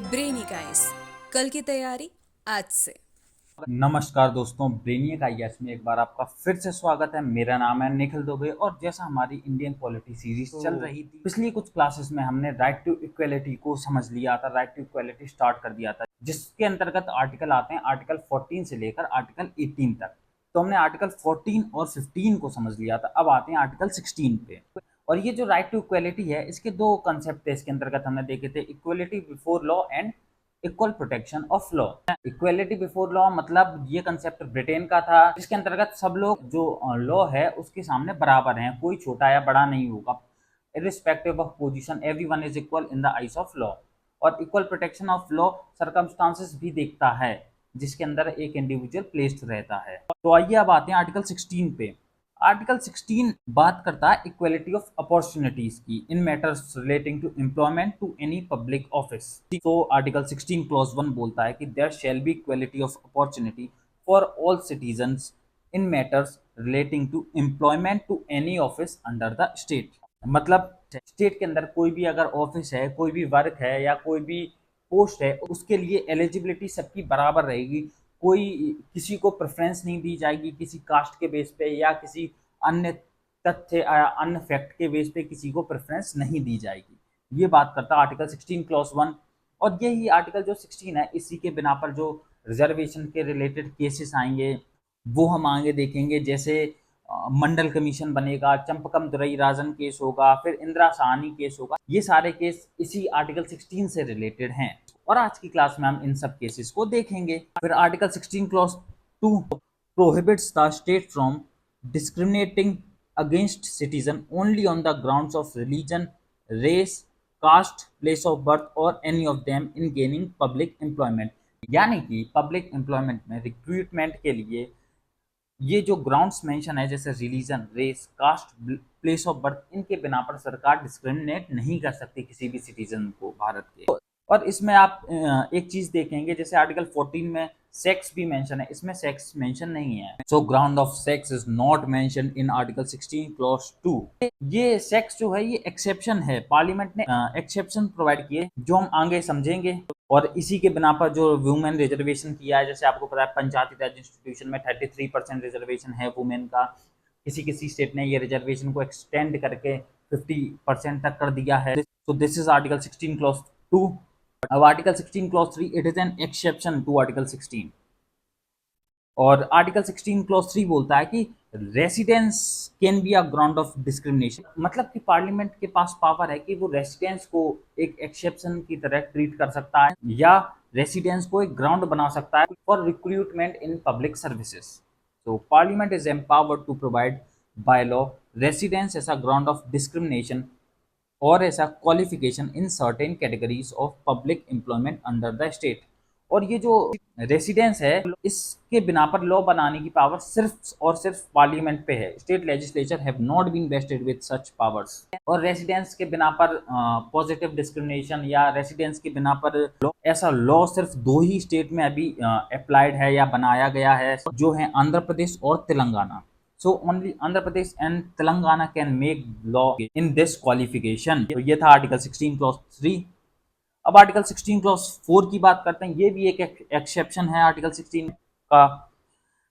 ब्रेनिकाइस कल की तैयारी आज से। नमस्कार दोस्तों, ब्रेनियक आईएएस में एक बार आपका फिर से स्वागत है। मेरा नाम है निखिल दुबे और जैसा हमारी इंडियन पॉलिटी सीरीज चल रही थी, पिछली कुछ क्लासेस में हमने राइट टू इक्वेलिटी को समझ लिया था, राइट टू इक्वेलिटी स्टार्ट कर दिया था, जिसके अंतर्गत आर्टिकल आते हैं आर्टिकल 14 से लेकर आर्टिकल 18 तक। तो हमने आर्टिकल 14 और 15 को समझ लिया था। अब आते हैं आर्टिकल 16 पे। और ये जो राइट टू इक्वेलिटी है, इसके दो कंसेप्ट थे। इसके अंतर्गत हमने देखे थे equality before law and equal protection of law. Equality before law मतलब ये कंसेप्ट ब्रिटेन का था, जिसके अंतर्गत सब लोग जो लॉ है उसके सामने बराबर हैं, कोई छोटा या बड़ा नहीं होगा। Irrespective of position everyone is equal in the eyes of law. और equal protection of law circumstances भी देखता है, जिसके अंदर एक इंडिविजुअल प्लेस्ड रहता है। तो आइए अब आते हैं आर्टिकल 16 पे। आर्टिकल 16 बात करता है इक्वेलिटी ऑफ अपॉर्चुनिटीज की in matters relating to employment to any public office. तो आर्टिकल 16 क्लॉज 1 बोलता है कि there shall be equality of opportunity for all citizens in matters relating to employment to any office under the state. मतलब state के अंदर कोई भी अगर ऑफिस है, कोई भी वर्क है या कोई भी पोस्ट है, उसके लिए एलिजिबिलिटी सबकी बराबर रहेगी। कोई किसी को प्रेफरेंस नहीं दी जाएगी किसी कास्ट के बेस पे या किसी अन्य तथ्य अन्य फैक्ट के बेस पे किसी को प्रेफरेंस नहीं दी जाएगी। ये बात करता है आर्टिकल 16 क्लॉज 1। और यही आर्टिकल जो 16 है, इसी के बिना पर जो रिजर्वेशन के रिलेटेड केसेस आएंगे वो हम आगे देखेंगे। जैसे मंडल कमीशन बनेगा, चंपकम दुरई राजन केस होगा, फिर इंदिरा साहनी केस होगा। ये सारे केस इसी आर्टिकल 16 से रिलेटेड हैं और आज की क्लास में हम इन सब केसेस को देखेंगे। फिर article 16 clause 2 prohibits the state from discriminating against citizen only on the grounds of religion, race, caste, place of birth or any of them in gaining public employment। यानी कि पब्लिक एम्प्लॉयमेंट में recruitment के लिए ये जो grounds mention है, जैसे religion, race, caste, place of birth, इनके बिना पर सरकार डिस्क्रिमिनेट नहीं कर सकती किसी भी सिटीजन को भारत के। और इसमें आप एक चीज देखेंगे, जैसे आर्टिकल 14 में सेक्स भी मेंशन है, इसमें सेक्स मेंशन नहीं है। So ground of sex is not mention in article 16 clause 2। ये सेक्स जो है ये एक्सेप्शन है, पार्लियामेंट ने एक्सेप्शन प्रोवाइड किए जो हम आगे समझेंगे। और इसी के बिना पर जो वुमेन रिजर्वेशन किया है, जैसे आपको पता है पंचायती राज इंस्टीट्यूशन में 33% रिजर्वेशन है वुमेन का। किसी किसी स्टेट ने ये रिजर्वेशन को एक्सटेंड करके 50% तक कर दिया है। तो दिस इज आर्टिकल 16 क्लॉज 2। अब article 16 clause 3, it is an exception to article 16। और आर्टिकल 16 क्लॉज 3 बोलता है कि residence can be a ground of discrimination. मतलब कि पार्लियामेंट के पास पावर है कि वो रेसिडेंस को एक एक्सेप्शन की तरह ट्रीट कर सकता है या रेसिडेंस को एक ग्राउंड बना सकता है for recruitment in public services. तो parliament is empowered to provide by law residence as a ground of discrimination और ऐसा qualification in certain categories of public employment under the state. और ये जो रेसिडेंस है, इसके बिना पर लॉ बनाने की पावर सिर्फ और सिर्फ पार्लियामेंट पे है। State legislature have not been vested with such powers. और रेसिडेंस के बिना पर पॉजिटिव डिस्क्रिमिनेशन या रेसिडेंस के बिना पर ऐसा लॉ सिर्फ दो ही स्टेट में अभी अप्लाइड है या बनाया गया है, जो है आंध्र प्रदेश और Telangana. So only Andhra Pradesh and Telangana can make law in this qualification। तो ये था आर्टिकल 16 क्लॉज 3। अब आर्टिकल 16 क्लॉज 4 की बात करते हैं। ये भी एक एक्सेप्शन है आर्टिकल 16 का।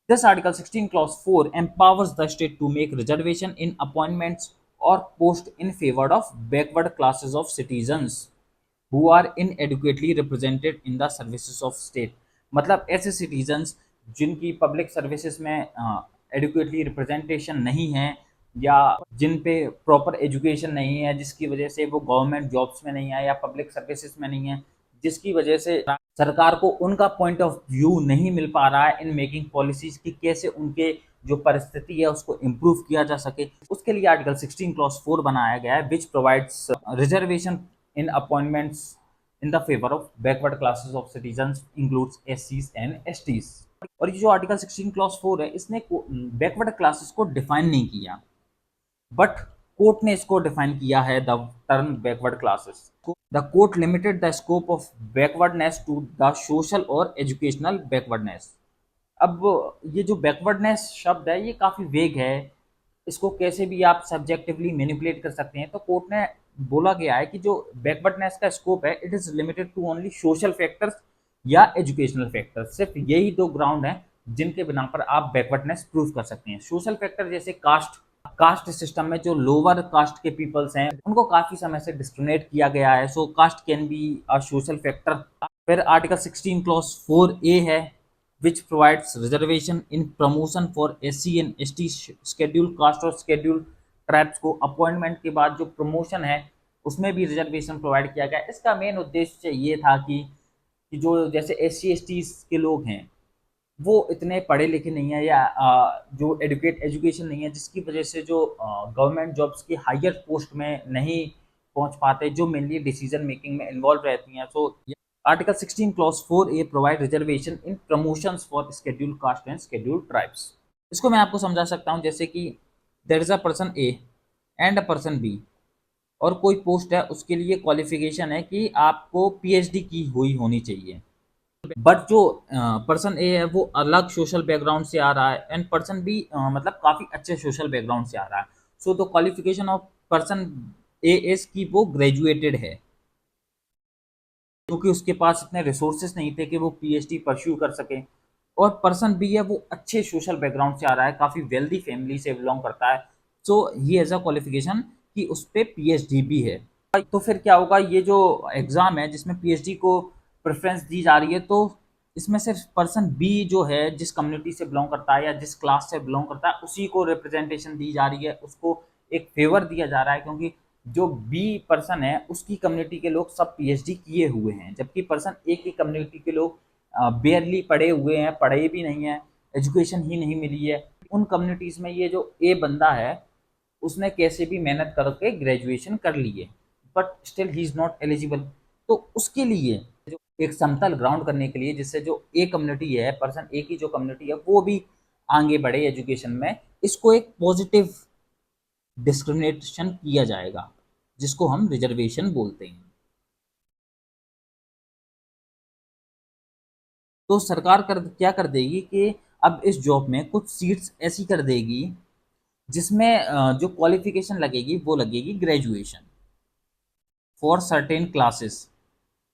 This article 16 clause 4 empowers the state to make reservation in appointments or post in favor of backward classes of citizens who are inadequately represented in the services of state। मतलब ऐसे citizens जिनकी public services में adequately representation नहीं है या जिन पे proper education नहीं है, जिसकी वजह से वो गवर्नमेंट जॉब्स में नहीं है या पब्लिक सर्विसेज में नहीं है, जिसकी वजह से सरकार को उनका पॉइंट ऑफ व्यू नहीं मिल पा रहा है इन मेकिंग पॉलिसीज की, कैसे उनके जो परिस्थिति है उसको इम्प्रूव किया जा सके। उसके लिए आर्टिकल 16 क्लॉज 4 बनाया गया है, which provides reservation in appointments in the favor of backward classes of citizens includes SCs and STs। और ये जो आर्टिकल 16 क्लॉज 4 है, इसने बैकवर्ड क्लासेस को डिफाइन नहीं किया, बट कोर्ट ने इसको डिफाइन किया है the term backward classes. The court limited the scope of backwardness to the social और एजुकेशनल बैकवर्डनेस। अब ये जो बैकवर्डनेस शब्द है ये काफ़ी वेग है, इसको कैसे भी आप सब्जेक्टिवली मैनिपुलेट कर सकते हैं। तो कोर्ट ने बोला गया है कि जो बैकवर्डनेस का स्कोप है it is limited to only social factors या एजुकेशनल फैक्टर्स। सिर्फ यही दो ग्राउंड हैं जिनके बिना पर आप बैकवर्डनेस प्रूव कर सकते हैं। सोशल फैक्टर जैसे कास्ट, कास्ट सिस्टम में जो लोअर कास्ट के पीपल्स हैं उनको काफी समय से डिस्क्रिमिनेट किया गया है, so caste can be a social factor. फिर आर्टिकल 16 क्लॉज 4A है which provides reservation in promotion for SC and ST scheduled caste और scheduled tribes को अपॉइंटमेंट के बाद जो प्रमोशन है उसमें भी रिजर्वेशन प्रोवाइड किया गया। इसका मेन उद्देश्य ये था कि जो जैसे SC ST के लोग हैं वो इतने पढ़े लिखे नहीं है या जो एजुकेशन नहीं है, जिसकी वजह से जो गवर्नमेंट जॉब्स की हायर पोस्ट में नहीं पहुंच पाते, जो मेनली डिसीजन मेकिंग में इन्वॉल्व रहती हैं। So article 16 clause 4A provide reservation in promotions for scheduled caste and scheduled tribes. इसको मैं आपको समझा सकता हूं जैसे कि there is a person A and a person B, और कोई पोस्ट है उसके लिए क्वालिफिकेशन है कि आपको PhD की हुई होनी चाहिए, बट जो पर्सन ए है वो अलग सोशल बैकग्राउंड से आ रहा है एंड पर्सन बी मतलब काफ़ी अच्छे सोशल बैकग्राउंड से आ रहा है। So the qualification of person A is कि वो ग्रेजुएटेड है, क्योंकि उसके पास इतने रिसोर्सेस नहीं थे कि वो PhD परस्यू कर सके। और पर्सन बी है वो अच्छे सोशल बैकग्राउंड से आ रहा है, काफ़ी वेल्दी फैमिली से बिलोंग करता है, सो ही हैज़ अ क्वालिफिकेशन कि उस पर PhD भी है। तो फिर क्या होगा, ये जो एग्ज़ाम है जिसमें PhD को प्रेफरेंस दी जा रही है, तो इसमें सिर्फ पर्सन बी जो है जिस कम्युनिटी से बिलोंग करता है या जिस क्लास से बिलोंग करता है उसी को रिप्रेजेंटेशन दी जा रही है, उसको एक फेवर दिया जा रहा है, क्योंकि जो बी पर्सन है उसकी कम्युनिटी के लोग सब PhD किए हुए हैं, जबकि पर्सन ए की कम्युनिटी के लोग बेयरली पढ़े हुए हैं, पढ़े भी नहीं है, एजुकेशन ही नहीं मिली है। उन कम्युनिटीज़ में ये जो ए बंदा है उसने कैसे भी मेहनत करके ग्रेजुएशन कर ली है, but still he is not eligible. तो उसके लिए जो एक समतल ग्राउंड करने के लिए, जिससे जो ए कम्युनिटी है, पर्सन ए की जो कम्युनिटी है वो भी आगे बढ़े एजुकेशन में, इसको एक पॉजिटिव डिस्क्रिमिनेशन किया जाएगा जिसको हम रिजर्वेशन बोलते हैं। तो सरकार क्या कर देगी कि अब इस जॉब में कुछ सीट्स ऐसी कर देगी जिसमें जो क्वालिफिकेशन लगेगी वो लगेगी ग्रेजुएशन फॉर सर्टेन क्लासेस।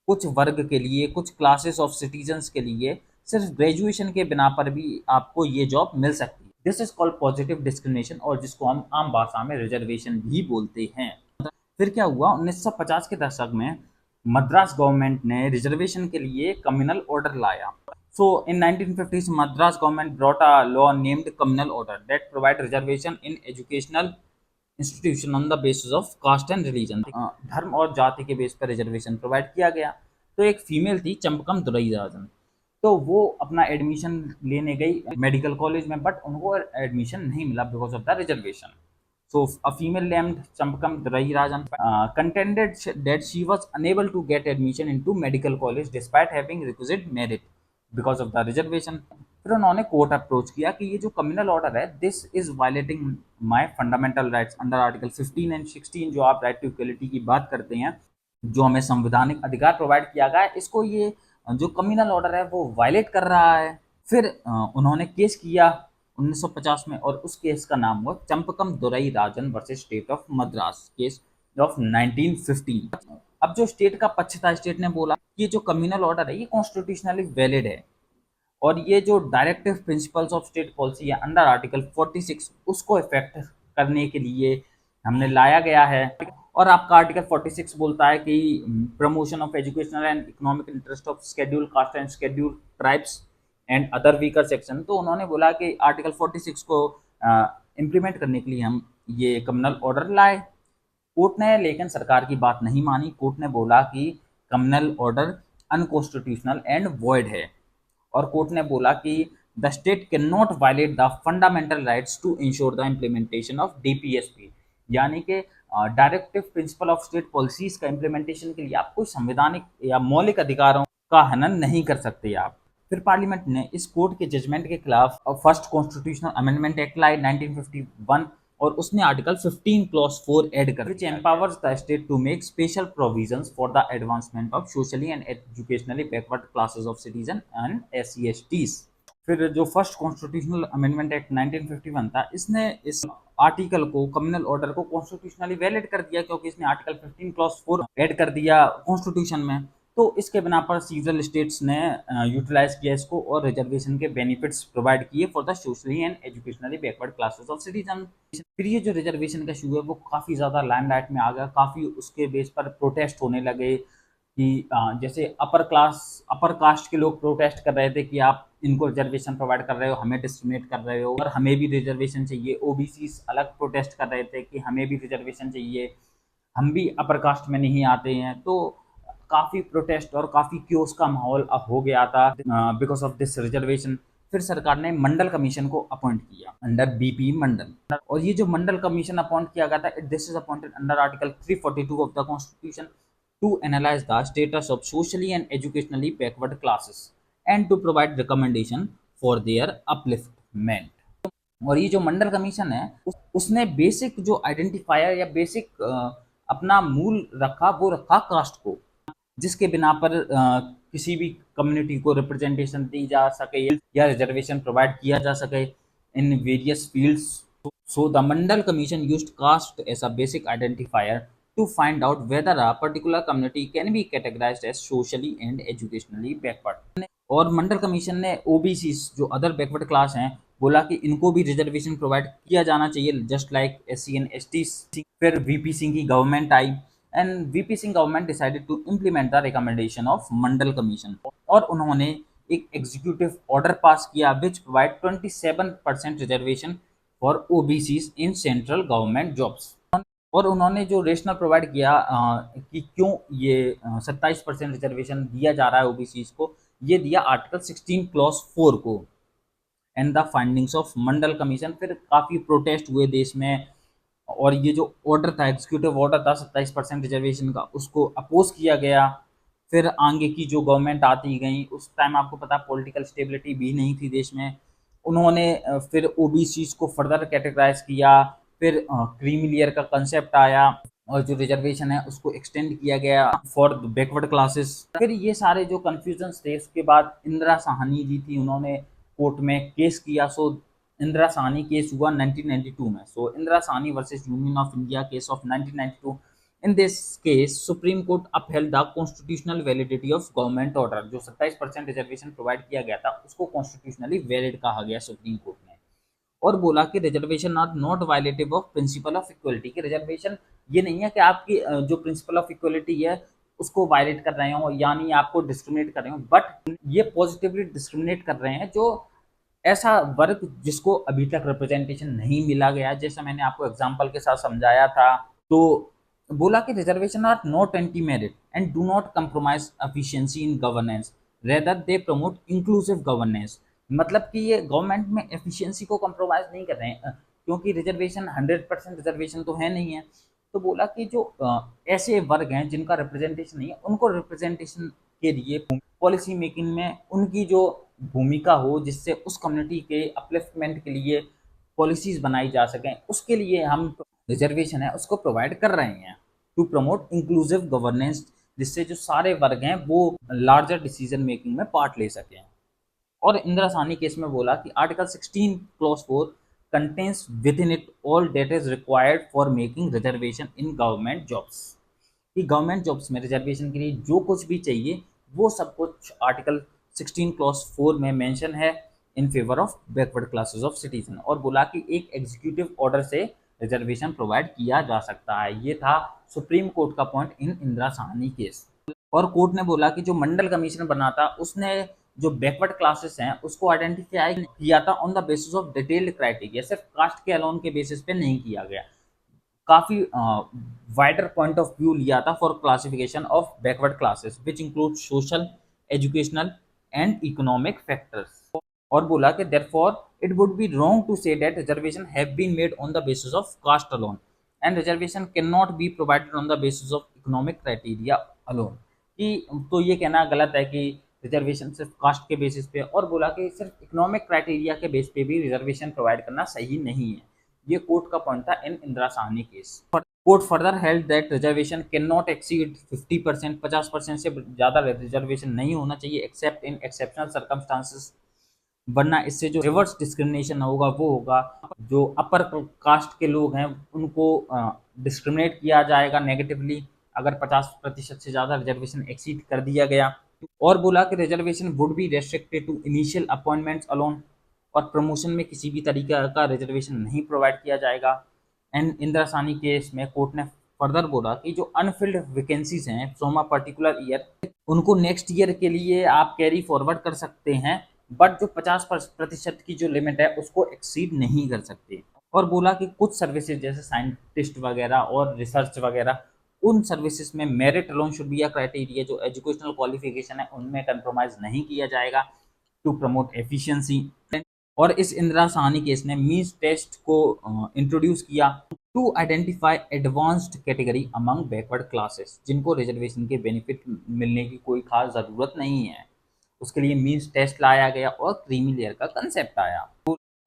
कुछ वर्ग के लिए, कुछ क्लासेस ऑफ सिटीजन्स के लिए सिर्फ ग्रेजुएशन के बिना पर भी आपको ये जॉब मिल सकती है। This is called positive discrimination, और जिसको हम आम भाषा में रिजर्वेशन भी बोलते हैं। फिर क्या हुआ, 1950 के दशक में मद्रास गवर्नमेंट ने रिजर्वेशन के लिए कम्युनल ऑर्डर लाया। So in 1950s Madras government brought a law named communal order that provide reservation in educational institution on the basis of caste and religion. धर्म और जाति के बेस पर रिजर्वेशन प्रोवाइड किया गया। तो एक फीमेल थी चंपकम दुरईराजन, तो वो अपना एडमिशन लेने गई मेडिकल कॉलेज में, बट उनको एडमिशन नहीं मिला because of the reservation. So a female named Champakam Duraiarajan contended that she was unable to get admission into medical college despite having requisite merit because of the reservation. फिर उन्होंने court approach किया कि ये जो communal order है this is violating my fundamental rights under article 15 and 16, जो आप right to equality की बात करते हैं, जो हमें संवैधानिक अधिकार प्रोवाइड किया गया है, इसको ये जो कम्युनल ऑर्डर है वो वायलेट कर रहा है। फिर उन्होंने केस किया 1950 में, और उस केस का नाम हुआ Champakam Durai Rajan versus state of Madras, case of 1915। अब जो स्टेट का पक्ष था, स्टेट ने बोला कि ये जो कम्युनल ऑर्डर है ये कॉन्स्टिट्यूशनली वैलिड है, और ये जो directive principles of state policy है अंडर आर्टिकल 46 उसको इफेक्ट करने के लिए हमने लाया गया है। और आपका आर्टिकल 46 बोलता है कि promotion of educational and economic interest of schedule caste and schedule tribes and other weaker section. तो उन्होंने बोला कि आर्टिकल 46 को इम्प्लीमेंट करने के लिए हम ये कम्युनल ऑर्डर लाए। कोर्ट ने लेकिन सरकार की बात नहीं मानी। कोर्ट ने बोला कि communal order unconstitutional and void है, और कोर्ट ने बोला कि the state can not violate the fundamental rights to insure the implementation of DPSP, यानी कि directive principle of state policies का इम्प्लीमेंटेशन के लिए आप कोई संवैधानिक या मौलिक अधिकारों का हनन नहीं कर सकते आप। फिर पार्लियामेंट ने इस कोर्ट के जजमेंट के खिलाफ फर्स्ट कॉन्स्टिट्यूशनल अमेंडमेंट एक्ट लाई 1951, और उसने आर्टिकल 15 क्लॉज 4 ऐड कर which empowers the state to make special provisions for the advancement of socially and educationally backward classes of citizen and SC STs। फिर जो first constitutional amendment act 1951 था, इसने इस article को, कम्युनल ऑर्डर को constitutionally valid कर दिया, क्योंकि इसने आर्टिकल 15 क्लॉज 4 ऐड कर दिया कॉन्स्टिट्यूशन में। तो इसके बिना पर सीजरल स्टेट्स ने यूटिलाइज किया इसको और रिजर्वेशन के बेनिफिट्स प्रोवाइड किए for the socially and educationally backward classes of citizen. फिर ये जो रिजर्वेशन का इशू है वो काफ़ी ज़्यादा लाइमलाइट में आ गया, काफ़ी उसके बेस पर प्रोटेस्ट होने लगे कि जैसे अपर कास्ट के लोग प्रोटेस्ट कर रहे थे कि आप इनको रिजर्वेशन प्रोवाइड कर रहे हो, हमें डिस्क्रिमिनेट कर रहे हो और हमें भी रिजर्वेशन चाहिए। ओबीसी अलग प्रोटेस्ट कर रहे थे कि हमें भी रिजर्वेशन चाहिए, हम भी अपर कास्ट में नहीं आते हैं। तो काफ़ी प्रोटेस्ट और काफ़ी क्योस का माहौल अब हो गया था बिकॉज ऑफ दिस रिजर्वेशन। फिर सरकार ने मंडल कमीशन को अपॉइंट किया अंडर बीपी मंडल, और ये जो मंडल कमीशन अपॉइंट किया गया था, this is appointed under article 342 of the constitution to analyze the status of socially and educationally backward classes and to provide recommendation for their upliftment। और ये जो मंडल कमीशन है उसने बेसिक जो आइडेंटिफायर या बेसिक अपना मूल रखा, वो रखा कास्ट को, जिसके बिना पर किसी भी कम्युनिटी को रिप्रेजेंटेशन दी जा सके या रिजर्वेशन प्रोवाइड किया जा सके in various fields. So the Mandal Commission used caste as a basic identifier to find out whether a particular community can be categorized as socially and educationally backward। और मंडल commission ने OBC जो other backward class हैं बोला कि इनको भी reservation provide किया जाना चाहिए just like SC and ST. फिर वीपी सिंह की गवर्नमेंट आई and VP Singh government decided to implement the recommendation of Mandal commission, और उन्होंने एक एग्जीक्यूटिव ऑर्डर पास किया which provide 27% reservation for OBCs in central government jobs. और उन्होंने जो रेशनल प्रोवाइड किया कि क्यों ये 27% रिजर्वेशन दिया जा रहा है ओबीसीज को, ये दिया आर्टिकल 16 क्लॉज 4 को and the findings of Mandal commission. फिर काफ़ी प्रोटेस्ट हुए देश में, और ये जो ऑर्डर था, एग्जीक्यूटिव ऑर्डर था 27% रिजर्वेशन का, उसको अपोज किया गया। फिर आगे की जो गवर्नमेंट आती गई, उस टाइम आपको पता पॉलिटिकल स्टेबिलिटी भी नहीं थी देश में, उन्होंने फिर ओबीसीज को फर्दर कैटेगराइज किया। फिर क्रीमी लेयर का कंसेप्ट आया और जो रिजर्वेशन है उसको एक्सटेंड किया गया फॉर बैकवर्ड क्लासेस। फिर ये सारे जो कन्फ्यूजन थे, उसके बाद इंदिरा साहनी जी थी, उन्होंने कोर्ट में केस किया। सो इंदिरा साहनी केस हुआ 1992 में। So Indira Sawhney versus union of India case of 1992। In this case supreme court upheld the constitutional validity of government order. जो 27% रिजर्वेशन प्रोवाइड किया गया था उसको कॉन्स्टिट्यूशनली वैलिड कहा गया सुप्रीम कोर्ट ने, और बोला कि reservation are not violative of principle of equality. कि रिजर्वेशन ये नहीं है कि आपकी जो प्रिंसिपल ऑफ इक्वलिटी है उसको वायलेट कर रहे हो, यानी आपको डिस्क्रिमिनेट कर रहे हो, बट ये पॉजिटिवली डिस्क्रिमिनेट कर रहे हैं जो ऐसा वर्ग जिसको अभी तक रिप्रेजेंटेशन नहीं मिला गया। जैसा मैंने आपको एग्जाम्पल के साथ समझाया था, तो बोला कि reservation are not anti merit and do not compromise efficiency in governance, rather they promote inclusive governance. मतलब कि ये गवर्नमेंट में एफिशिएंसी को कंप्रोमाइज नहीं कर रहे हैं, क्योंकि रिजर्वेशन 100% रिजर्वेशन तो है नहीं है। तो बोला कि जो ऐसे वर्ग हैं जिनका रिप्रेजेंटेशन नहीं है, उनको रिप्रेजेंटेशन के लिए पॉलिसी मेकिंग में उनकी जो भूमिका हो, जिससे उस कम्युनिटी के अपलिफ्टमेंट के लिए पॉलिसीज बनाई जा सकें, उसके लिए हम रिजर्वेशन है उसको प्रोवाइड कर रहे हैं टू प्रमोट इंक्लूसिव गवर्नेंस, जिससे जो सारे वर्ग हैं वो लार्जर डिसीजन मेकिंग में पार्ट ले सकें। और इंदिरा साहनी केस में बोला कि article 16 clause 4 contains within it all that is required for making reservation in government jobs. कि गवर्नमेंट जॉब्स में रिजर्वेशन के लिए जो कुछ भी चाहिए वो सब कुछ आर्टिकल 16 क्लॉज 4 में मेंशन है in favour of backward classes of citizen. और बोला कि एक एग्जीक्यूटिव ऑर्डर से रिजर्वेशन प्रोवाइड किया जा सकता है। ये था सुप्रीम कोर्ट का point in Indira Sawhney case. और कोर्ट ने बोला कि जो मंडल कमीशन बना था उसने जो बैकवर्ड क्लासेस हैं उसको आइडेंटिफाई किया था on the basis of detailed criteria, सिर्फ कास्ट के अलोन के बेसिस पे नहीं किया गया। काफ़ी वाइडर पॉइंट ऑफ व्यू लिया था for classification of backward classes which include social, educational and economic factors. और बोला कि therefore it would be wrong to say that reservation have been made on the basis of caste alone and reservation can not be provided on the basis of economic criteria alone. कि तो ये कहना गलत है कि reservation सिर्फ cast के basis पे, और बोला कि सिर्फ इकोनॉमिक क्राइटेरिया के बेस पे भी रिजर्वेशन प्रोवाइड करना सही नहीं है। ये कोर्ट का पॉइंट था in Indira Sawhney case. Court further held that reservation can not exceed 50%, 50% से ज़्यादा रिजर्वेशन नहीं होना चाहिए एक्सेप्ट इन एक्सेप्शनल सर्कमस्टांसेस। वरना इससे जो रिवर्स डिस्क्रिमिनेशन होगा वो होगा, जो अपर कास्ट के लोग हैं उनको डिस्क्रिमिनेट किया जाएगा नेगेटिवली अगर 50% से ज़्यादा रिजर्वेशन एक्सीड कर दिया गया। और बोला कि reservation would be restricted to initial appointments alone, और प्रमोशन में किसी भी तरीके का रिजर्वेशन नहीं प्रोवाइड किया जाएगा। एंड इंदिरा साहनी केस में कोर्ट ने फर्दर बोला कि जो अनफिल्ड वैकेंसीज हैं फ्रॉम अ पर्टिकुलर ईयर, उनको नेक्स्ट ईयर के लिए आप कैरी फॉरवर्ड कर सकते हैं, बट जो 50% की जो लिमिट है उसको एक्सीड नहीं कर सकते। और बोला कि कुछ सर्विसेज जैसे साइंटिस्ट वगैरह और रिसर्च वगैरह, उन सर्विसेज में merit alone should be a criteria, जो एजुकेशनल क्वालिफिकेशन है उनमें कंप्रोमाइज नहीं किया जाएगा टू प्रमोट एफिशिएंसी। और इस इंदिरा साहनी केस ने मींस टेस्ट को इंट्रोड्यूस किया to identify advanced category among backward classes, जिनको रिजर्वेशन के बेनिफिट मिलने की कोई खास ज़रूरत नहीं है। उसके लिए मींस टेस्ट लाया गया और क्रीमी लेयर का कंसेप्ट आया।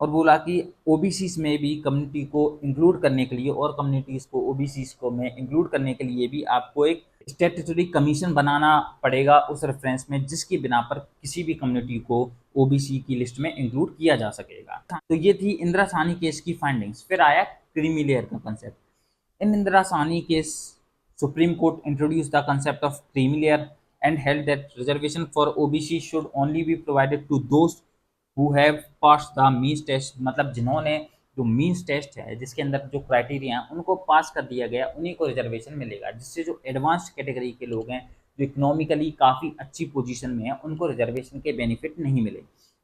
और बोला कि ओबीसीज में भी कम्युनिटी को इंक्लूड करने के लिए और कम्युनिटीज़ को ओबीसीज को में इंक्लूड करने के लिए भी आपको एक स्टैट्यूटरी कमीशन बनाना पड़ेगा उस रेफरेंस में, जिसकी बिना पर किसी भी कम्युनिटी को ओबीसी की लिस्ट में इंक्लूड किया जा सकेगा। तो ये थी इंदिरा साहनी केस की फाइंडिंग्स। फिर आया क्रीमी लेयर का concept. In Indira Sawhney case, supreme court introduce the concept of creamy layer and held that reservation for OBC should only be provided to those who have passed the means test, मतलब जिन्होंने जो means test है जिसके अंदर जो criteria हैं उनको पास कर दिया गया उन्हीं को रिजर्वेशन मिलेगा, जिससे जो एडवांस्ड कैटेगरी के लोग हैं जो इकोनॉमिकली काफ़ी अच्छी पोजीशन में हैं उनको रिजर्वेशन के बेनिफिट नहीं मिले।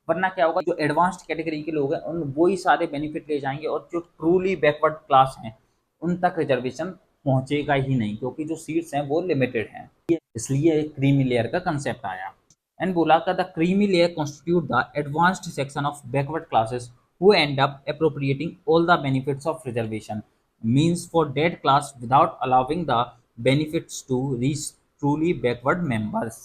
वरना क्या होगा, जो एडवांस्ड कैटेगरी के लोग हैं उन वही सारे बेनिफिट ले जाएंगे और जो ट्रूली बैकवर्ड क्लास हैं उन तक रिजर्वेशन पहुंचेगा ही नहीं, क्योंकि जो सीट्स हैं वो लिमिटेड हैं। इसलिए क्रीमी लेयर का कंसेप्ट आया। एंड बोला का the creamy layer constitute the advanced section of backward classes who end up appropriating all the benefits of reservation means for that class without allowing the benefits to reach truly backward members।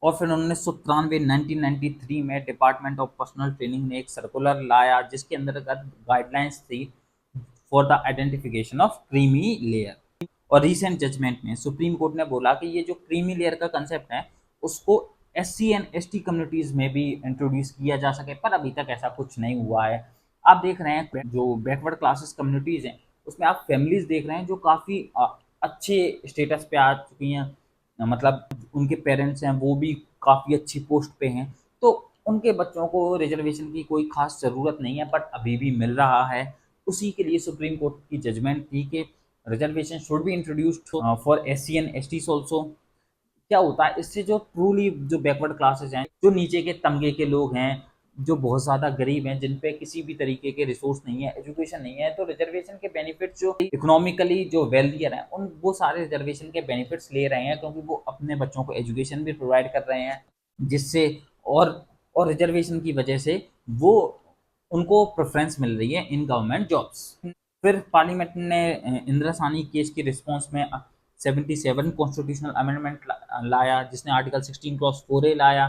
और फिर 1993 में department of personal training ने एक circular लाया जिसके अंतर्गत guidelines थी for the identification of creamy layer. और रिसेंट जजमेंट में सुप्रीम कोर्ट ने बोला कि ये जो क्रीमी लेयर का कंसेप्ट है उसको SC एंड ST कम्युनिटीज़ में भी इंट्रोड्यूस किया जा सके, पर अभी तक ऐसा कुछ नहीं हुआ है। आप देख रहे हैं जो बैकवर्ड क्लासेस कम्युनिटीज़ हैं उसमें आप फैमिलीज देख रहे हैं जो काफ़ी अच्छे स्टेटस पे आ चुकी हैं, मतलब उनके पेरेंट्स हैं वो भी काफ़ी अच्छी पोस्ट पे हैं, तो उनके बच्चों को रिजर्वेशन की कोई खास ज़रूरत नहीं है, बट अभी भी मिल रहा है। उसी के लिए सुप्रीम कोर्ट की जजमेंट थी कि reservation should be introduced for SC and STs also. क्या होता है इससे, जो ट्रूली जो बैकवर्ड क्लासेस हैं, जो नीचे के तबके के लोग हैं, जो बहुत ज़्यादा गरीब हैं, जिन पे किसी भी तरीके के रिसोर्स नहीं है, एजुकेशन नहीं है, तो रिजर्वेशन के बेनिफिट्स जो इकोनॉमिकली जो वेल्थियर हैं उन वो सारे रिजर्वेशन के बेनिफिट्स ले रहे हैं, क्योंकि वो अपने बच्चों को एजुकेशन भी प्रोवाइड कर रहे हैं, जिससे और रिजर्वेशन की वजह से वो उनको प्रेफरेंस मिल रही है इन गवर्नमेंट जॉब्स। फिर पार्लियामेंट ने इंदिरा साहनी केस की रिस्पॉन्स में 77 कॉन्स्टिट्यूशनल अमेंडमेंट लाया, जिसने आर्टिकल 16 क्लॉज 4A लाया।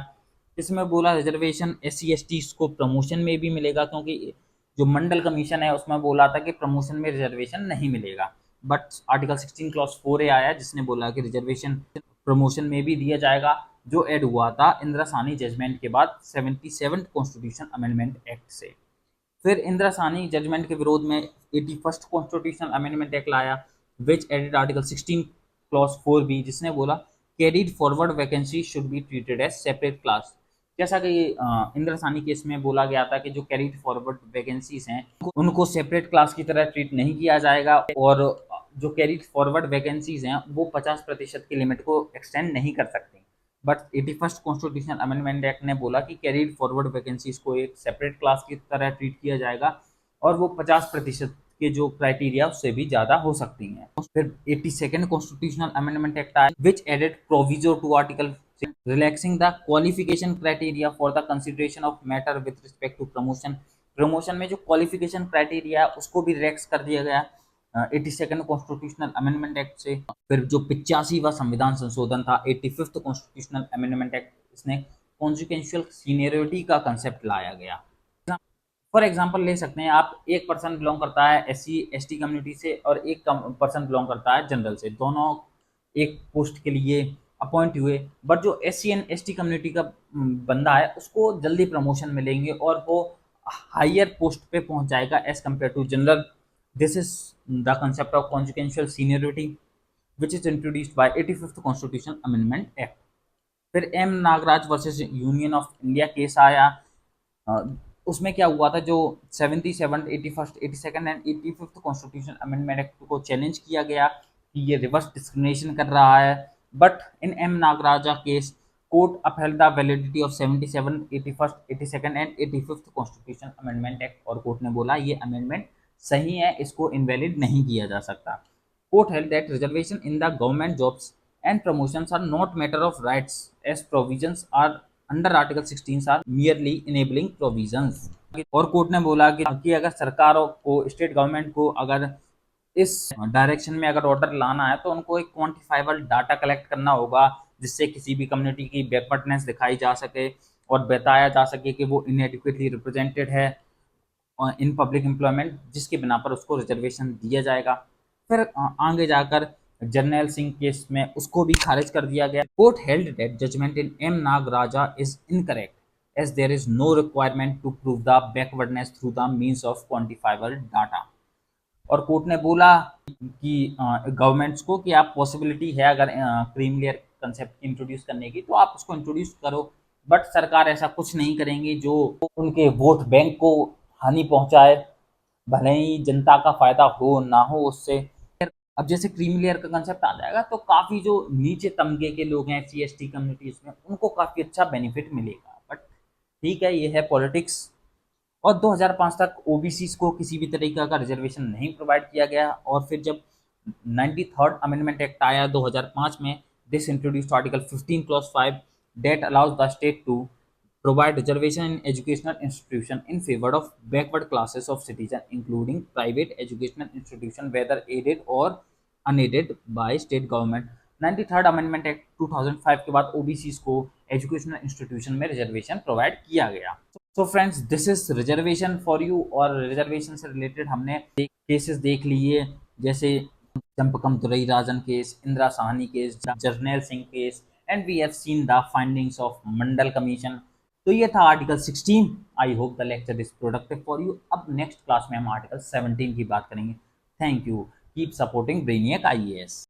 इसमें बोला रिजर्वेशन SC ST को प्रमोशन में भी मिलेगा, क्योंकि जो मंडल कमीशन है उसमें बोला था कि प्रमोशन में रिजर्वेशन नहीं मिलेगा, बट आर्टिकल 16 क्लॉज 4A आया जिसने बोला कि रिजर्वेशन प्रमोशन में भी दिया जाएगा, जो ऐड हुआ था इंदिरा साहनी जजमेंट के बाद 77 कॉन्स्टिट्यूशन अमेंडमेंट एक्ट से। फिर इंदिरा साहनी जजमेंट के विरोध में 81st कॉन्स्टिट्यूशनल अमेंडमेंट एक्ट लाया, विच एडेड आर्टिकल 16 क्लॉज 4B, जिसने बोला carried forward vacancy should be treated as separate class. जैसा कि इंदिरा साहनी केस में बोला गया था कि जो कैरीड फॉरवर्ड वैकेंसीज हैं उनको सेपरेट क्लास की तरह ट्रीट नहीं किया जाएगा, और जो कैरीड फॉरवर्ड वैकेंसीज हैं वो 50% की लिमिट को एक्सटेंड नहीं कर सकती। But 81st constitutional amendment act ने बोला कि कैरीड फॉरवर्ड वैकेंसीज को एक सेपरेट क्लास की तरह ट्रीट किया जाएगा, और वो 50% के जो क्राइटेरिया उससे भी ज़्यादा हो सकती हैं। फिर 82nd कॉन्स्टिट्यूशनल अमेंडमेंट एक्ट आया, which added proviso to article relaxing the qualification criteria for the consideration of matter with respect to promotion. Promotion में जो क्वालिफिकेशन क्राइटेरिया है उसको भी रिलैक्स कर दिया गया 82nd कॉन्स्टिट्यूशनल अमेंडमेंट एक्ट से। फिर जो 85वां संविधान संशोधन था 85th कॉन्स्टिट्यूशनल अमेंडमेंट एक्ट, इसने कॉन्सिक्वेंशियल सीनियरिटी का कंसेप्ट लाया गया। फॉर एग्जांपल ले सकते हैं आप, एक पर्सन बिलोंग करता है SC ST कम्युनिटी से और एक पर्सन बिलोंग करता है जनरल से, दोनों एक पोस्ट के लिए अपॉइंट हुए, बट जो SC एंड ST कम्युनिटी का बंदा है उसको जल्दी प्रमोशन मिलेंगे और वो हायर पोस्ट पे पहुंच जाएगा as compare to general. This is the concept of consequential seniority which is introduced by 85th constitution amendment act. फिर M Nagaraj versus union of India case आया। अ, उसमें क्या हुआ था, जो 77, 81st, 82nd and 85th constitution amendment act को challenge किया गया कि ये रिवर्स डिस्क्रिमिनेशन कर रहा है, but in M Nagaraja case court upheld the validity of 77, 81st, 82nd and 85th constitution amendment act, और कोर्ट ने बोला ये अमेंडमेंट सही है, इसको इनवैलिड नहीं किया जा सकता। Court held that reservation in the government jobs and promotions are not matter of rights as provisions are under Article 16 are merely enabling provisions। और कोर्ट ने बोला कि अगर सरकारों को, स्टेट गवर्नमेंट को अगर इस डायरेक्शन में अगर ऑर्डर लाना है तो उनको एक क्वांटिफाइबल डाटा कलेक्ट करना होगा जिससे किसी भी कम्युनिटी की बैकवर्डनेस दिखाई जा सके और बताया जा सके कि वो इनएडिक्वेटली रिप्रेजेंटेड है इन पब्लिक एम्प्लॉयमेंट, जिसके बिना पर उसको रिजर्वेशन दिया जाएगा। फिर आगे जाकर जर्नैल सिंह केस में उसको भी खारिज कर दिया गया। Court held that judgement in M Nagaraja is incorrect as there is no requirement to prove the backwardness through the means of quantifiable data. और कोर्ट ने बोला कि गवर्नमेंट्स को कि आप पॉसिबिलिटी है अगर क्रीम लेयर कंसेप्ट इंट्रोड्यूस करने की तो आप उसको इंट्रोड्यूस करो, बट सरकार ऐसा कुछ नहीं करेंगी जो उनके वोट बैंक को हानि पहुंचाए, भले ही जनता का फायदा हो ना हो उससे। अब जैसे क्रीमी लेयर का कंसेप्ट आ जाएगा तो काफ़ी जो नीचे तबके के लोग हैं SC ST कम्युनिटीज में उनको काफ़ी अच्छा बेनिफिट मिलेगा, बट ठीक है, ये है पॉलिटिक्स। और 2005 तक OBCs को किसी भी तरीके का रिजर्वेशन नहीं प्रोवाइड किया गया, और फिर जब 93rd अमेंडमेंट एक्ट आया 2005 में, this introduced article 15 clause 5 that allows the state to provide reservation in educational institution in favor of backward classes of citizen including private educational institution whether aided or unaided by state government। 93rd amendment act 2005 के बाद OBCs को educational institution में reservation provide किया गया। So friends, this is reservation for you, और reservation से related हमने cases देख लिए जैसे Champakam Durai Rajan case, Indira Sawhney case, Jarnail Singh case, and we have seen the findings of Mandal commission. तो ये था article 16। I hope the lecture is productive for you. अब नेक्स्ट क्लास में हम आर्टिकल 17 की बात करेंगे। Thank you. Keep supporting Brainiac IAS।